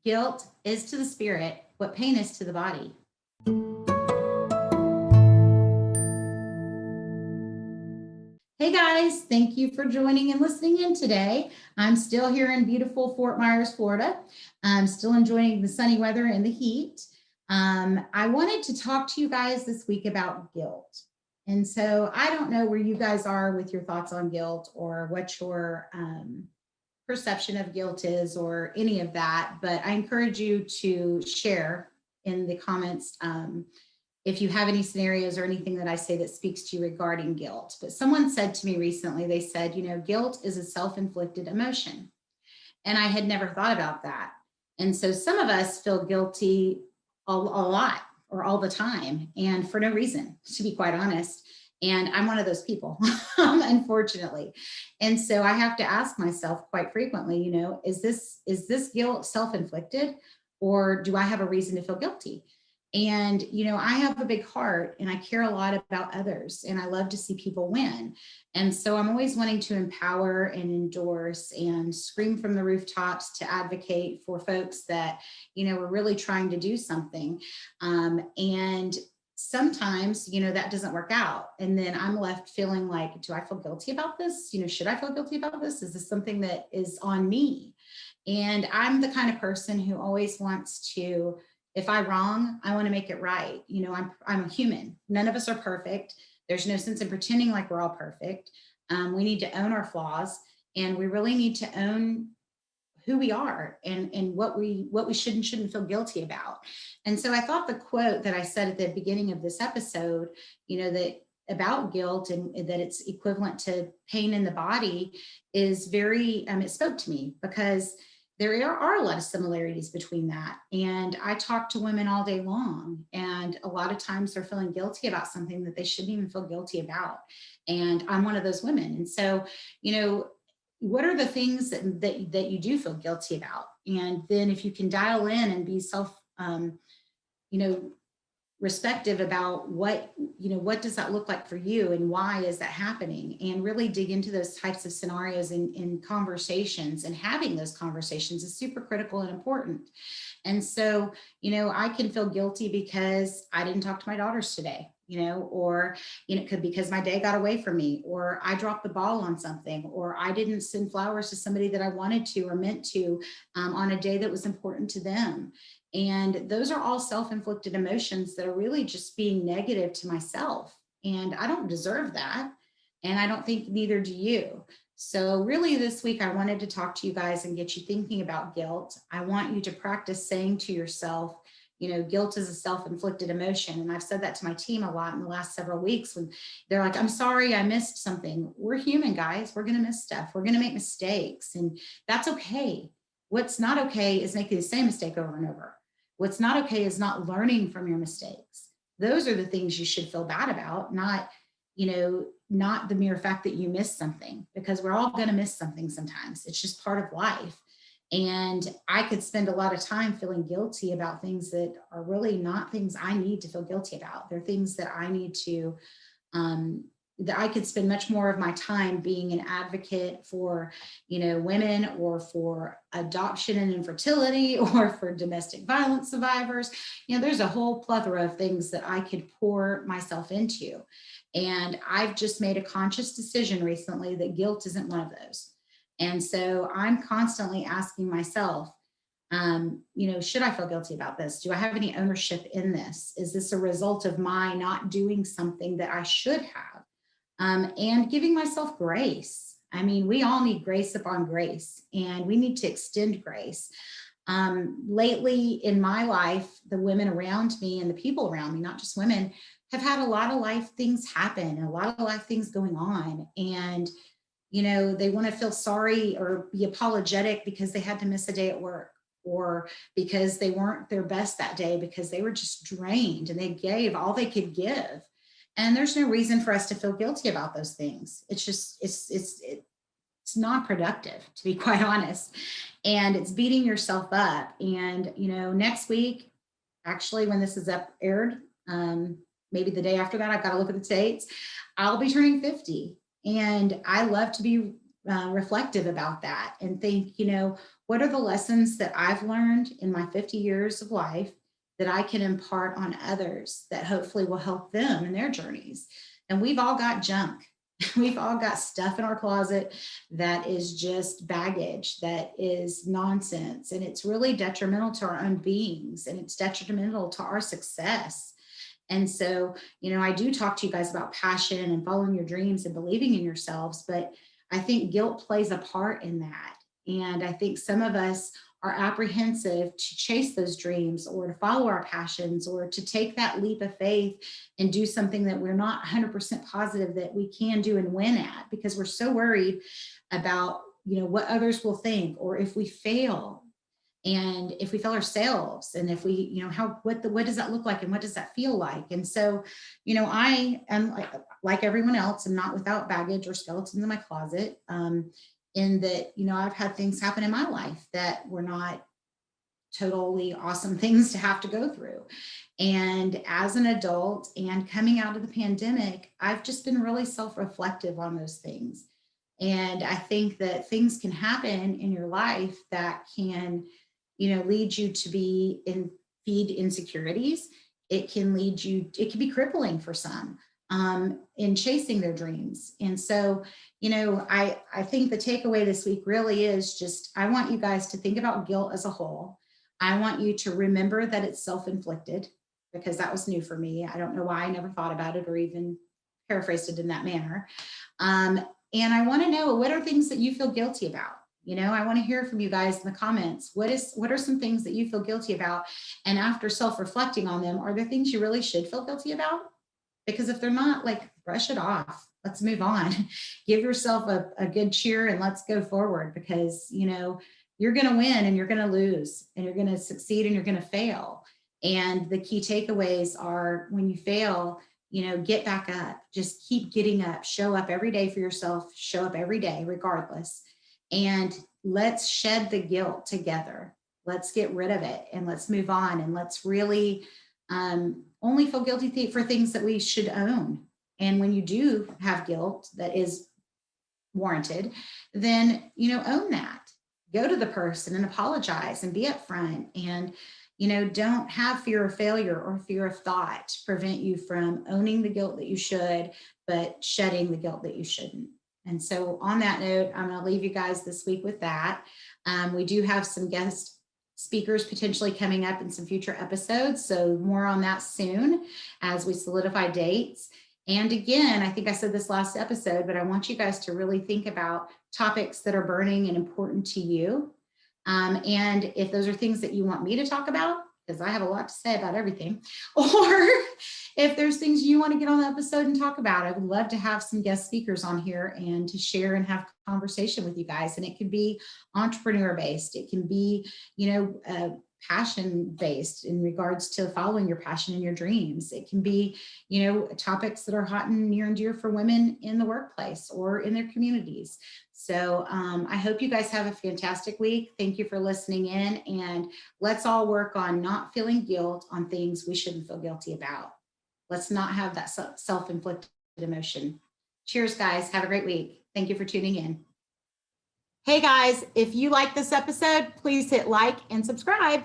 Guilt is to the spirit what pain is to the body. Hey guys, thank you for joining and listening in today. I'm still here in beautiful Fort Myers, Florida. I'm still enjoying the sunny weather and the heat. I wanted to talk to you guys this week about guilt. And so I don't know where you guys are with your thoughts on guilt or what your perception of guilt is or any of that, but I encourage you to share in the comments if you have any scenarios or anything that I say that speaks to you regarding guilt. But someone said to me recently, they said, guilt is a self-inflicted emotion. And I had never thought about that. And so some of us feel guilty a lot or all the time and for no reason, to be quite honest. And I'm one of those people, unfortunately. And so I have to ask myself quite frequently, is this guilt self-inflicted, or do I have a reason to feel guilty? And, I have a big heart and I care a lot about others and I love to see people win. And so I'm always wanting to empower and endorse and scream from the rooftops to advocate for folks that, are really trying to do something. And sometimes, that doesn't work out. And then I'm left feeling like, do I feel guilty about this? Should I feel guilty about this? Is this something that is on me? And I'm the kind of person who always wants to, if I'm wrong, I want to make it right. I'm a human. None of us are perfect. There's no sense in pretending like we're all perfect. We need to own our flaws, and we really need to own who we are and what we should and shouldn't feel guilty about. And so I thought the quote that I said at the beginning of this episode, that about guilt and that it's equivalent to pain in the body is very, it spoke to me because there are a lot of similarities between that. And I talk to women all day long, and a lot of times they're feeling guilty about something that they shouldn't even feel guilty about. And I'm one of those women. And so, what are the things that you do feel guilty about? And then if you can dial in and be respective about what does that look like for you and why is that happening, and really dig into those types of scenarios in conversations, and having those conversations is super critical and important. And so, I can feel guilty because I didn't talk to my daughters today, or, it could be because my day got away from me, or I dropped the ball on something, or I didn't send flowers to somebody that I wanted to or meant to on a day that was important to them. And those are all self-inflicted emotions that are really just being negative to myself. And I don't deserve that. And I don't think neither do you. So really this week, I wanted to talk to you guys and get you thinking about guilt. I want you to practice saying to yourself, guilt is a self-inflicted emotion. And I've said that to my team a lot in the last several weeks when they're like, I'm sorry, I missed something. We're human, guys. We're going to miss stuff. We're going to make mistakes, and that's okay. What's not okay is making the same mistake over and over. What's not okay is not learning from your mistakes. Those are the things you should feel bad about, not the mere fact that you missed something, because we're all going to miss something sometimes. It's just part of life. And I could spend a lot of time feeling guilty about things that are really not things I need to feel guilty about. They're things that I need to, that I could spend much more of my time being an advocate for, women, or for adoption and infertility, or for domestic violence survivors. There's a whole plethora of things that I could pour myself into. And I've just made a conscious decision recently that guilt isn't one of those. And so I'm constantly asking myself, should I feel guilty about this? Do I have any ownership in this? Is this a result of my not doing something that I should have? And giving myself grace. I mean, we all need grace upon grace, and we need to extend grace. Lately in my life, the women around me and the people around me, not just women, have had a lot of life things happen, a lot of life things going on. And, they want to feel sorry or be apologetic because they had to miss a day at work, or because they weren't their best that day, because they were just drained and they gave all they could give. And there's no reason for us to feel guilty about those things. It's just, it's not productive, to be quite honest. And it's beating yourself up. And, next week, actually, when this is aired, maybe the day after that, I've got to look at the dates, I'll be turning 50. And I love to be reflective about that and think, what are the lessons that I've learned in my 50 years of life that I can impart on others that hopefully will help them in their journeys? And we've all got junk. We've all got stuff in our closet that is just baggage, that is nonsense, and it's really detrimental to our own beings, and it's detrimental to our success. And so, I do talk to you guys about passion and following your dreams and believing in yourselves, but I think guilt plays a part in that. And I think some of us are apprehensive to chase those dreams or to follow our passions or to take that leap of faith and do something that we're not 100% positive that we can do and win at, because we're so worried about, what others will think, or if we fail. And if we fail ourselves, and if we, what does that look like, and what does that feel like? And so, I am like everyone else, I'm not without baggage or skeletons in my closet. In that, I've had things happen in my life that were not totally awesome things to have to go through. And as an adult and coming out of the pandemic, I've just been really self-reflective on those things. And I think that things can happen in your life that can, lead you to feed insecurities. It can it can be crippling for some in chasing their dreams. And so, I think the takeaway this week really is just, I want you guys to think about guilt as a whole. I want you to remember that it's self-inflicted, because that was new for me. I don't know why I never thought about it or even paraphrased it in that manner. And I want to know, what are things that you feel guilty about? I want to hear from you guys in the comments. What are some things that you feel guilty about? And after self-reflecting on them, are there things you really should feel guilty about? Because if they're not, brush it off. Let's move on. Give yourself a good cheer and let's go forward, because, you're going to win and you're going to lose, and you're going to succeed and you're going to fail. And the key takeaways are, when you fail, get back up, just keep getting up, show up every day for yourself, show up every day, regardless. And let's shed the guilt together. Let's get rid of it and let's move on. And let's really only feel guilty for things that we should own. And when you do have guilt that is warranted, then, own that. Go to the person and apologize and be upfront, and, don't have fear of failure or fear of thought prevent you from owning the guilt that you should, but shedding the guilt that you shouldn't. And so on that note, I'm going to leave you guys this week with that. We do have some guest speakers potentially coming up in some future episodes, so more on that soon as we solidify dates. And again, I think I said this last episode, but I want you guys to really think about topics that are burning and important to you. And if those are things that you want me to talk about, because I have a lot to say about everything, or if there's things you want to get on the episode and talk about, I would love to have some guest speakers on here and to share and have conversation with you guys. And it could be entrepreneur based. It can be, passion based in regards to following your passion and your dreams. It can be, topics that are hot and near and dear for women in the workplace or in their communities. So I hope you guys have a fantastic week. Thank you for listening in, and let's all work on not feeling guilt on things we shouldn't feel guilty about. Let's not have that self-inflicted emotion. Cheers, guys. Have a great week. Thank you for tuning in. Hey guys, if you like this episode, please hit like and subscribe.